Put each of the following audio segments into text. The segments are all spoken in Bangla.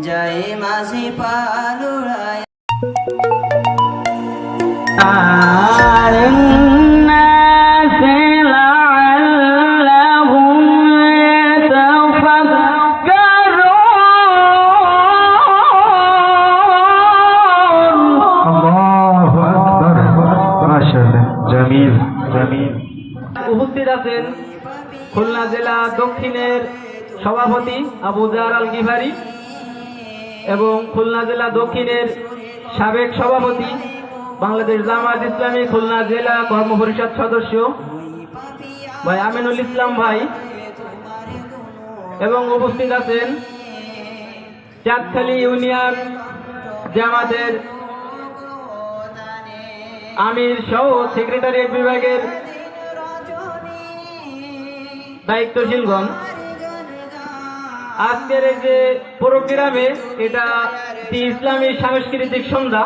যায় মাঝি পালুড়ায় উপস্থিত আছেন খুলনা জেলা দক্ষিণের সভাপতি আবু জার আল গিফারি এবং খুলনা জেলা দক্ষিণের সাবেক সভাপতি বাংলাদেশ জামায়াত ইসলামী খুলনা জেলা কর্মপরিষদ সদস্য ভাই আমিনুল ইসলাম ভাই এবং উপস্থিত আছেন চাঁদখালী ইউনিয়ন জামাতের আমির সহ সেক্রেটারিয়েট বিভাগের দায়িত্বশীলগণ। আজকের এই যে প্রোগ্রামে এটা ইসলামী সাংস্কৃতিক সন্ধ্যা,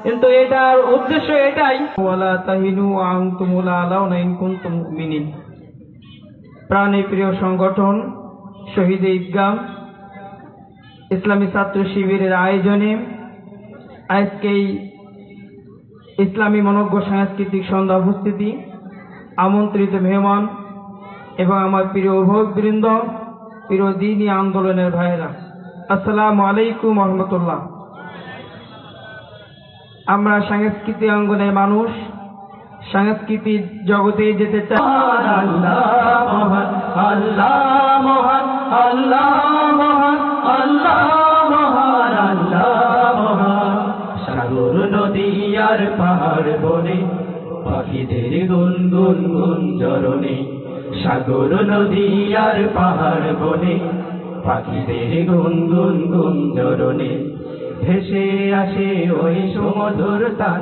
কিন্তু এটার উদ্দেশ্য এটাই ওয়ালা তাহিনু ওয়া আনতুমুল আলাউনা ইন কুনতুম মুমিনিন। প্রাণীপ্রিয় সংগঠন শহীদ ঈদগাহ ইসলামী ছাত্র শিবিরের আয়োজনে আজকে ইসলামী মনজ্ঞ সাংস্কৃতিক সন্ধ্যা উপস্থিতি আমন্ত্রিত মেহমান এবং আমার প্রিয় অভিভাবকবৃন্দ, প্রিয় দ্বীনি আন্দোলনের ভাইয়েরা, আসসালামু আলাইকুম ওয়া রাহমাতুল্লাহ। আমরা সাংস্কৃতিক অঙ্গনের মানুষ, সাংস্কৃতিক জগতে যেতে চাই। আল্লাহ মহান, আল্লাহ মহান, আল্লাহ মহান, আল্লাহ মহান, আল্লাহ মহান। সাগর নদী আর পাহাড় বনে পাখিদের গুনগুন গুঞ্জরণে, সাগর নদী আর পাহাড় বনে পাখিদের গুনগুন গুঞ্জরণে ভেসে আসে ওই সুমধুর তান,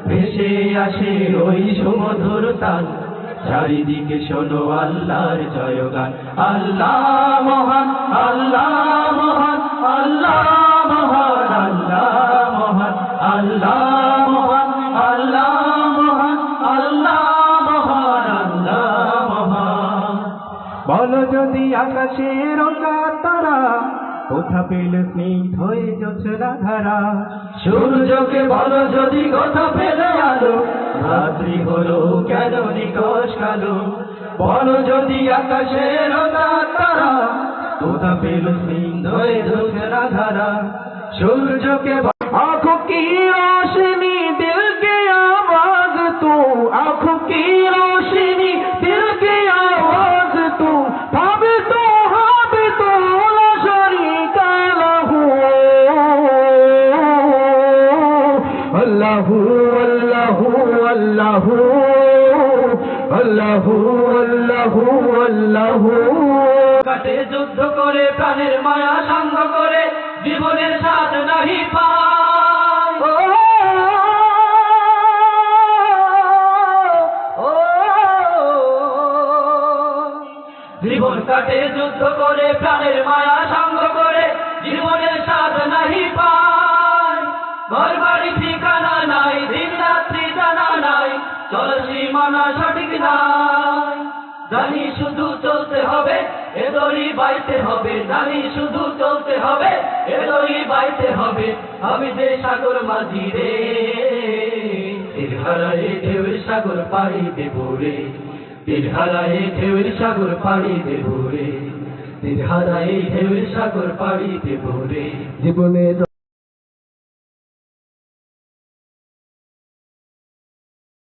ভেসে আসে ওই সুমধুর তান। চারিদিকে শোনো আল্লাহর জয়গান। আল্লাহ মহান, আল্লাহ মহান, আল্লাহ মহান, আল্লাহ মহান, আল্লাহ মহান, আল্লাহ মহান, আল্লাহ মহান, আল্লাহ মহান। বলো যদি আকাশের তারা কোথা পেল স্নিগ্ধ হয়ে জোছনা ধারা, সূর্যকে বলো যদি কোথা পেলে আলো, রাত্রি হলো কেন নিকশ কালো। বলো যদি আকাশের তারা কোথা পেল স্নিগ্ধ হয়ে জোছনা ধারা, সূর্যকে आँखों की रोशनी दिल की आवाज तू, आँखों की रोशनी दिल की आवाज तू, भाभी तू हाबी तू ला शरीका लहू। अल्लाहू अल्लाहू अल्लाहू अल्लाहू अल्लाहू अल्लाहू। কাটে যুদ্ধ করে প্রাণের মায়া সাঙ্গ করে জীবনের স্বাদ নাহি পায়। জীবন কাটে যুদ্ধ করে প্রাণের মায়া সাঙ্গ করে জীবনের স্বাদ নাহি পায়। ঘর বাড়ি ঠিকানা নাই, দিন রাত্রি জানা নাই, চল সীমানা সঠিক নাই। জানি শুধু চলতে হবে এ দড়ি বাইতে হবে, জানি শুধু চলতে হবে এ দড়ি বাইতে হবে। আমি যে সাগর মাঝি রে, তীর হারায়ে ঢেউয়ের সাগর পাড়ি দেব রে, তীর হারায়ে ঢেউয়ের সাগর পাড়ি দেব রে, তীর হারায়ে ঢেউয়ের সাগর পাড়ি দেব রে। জীবনের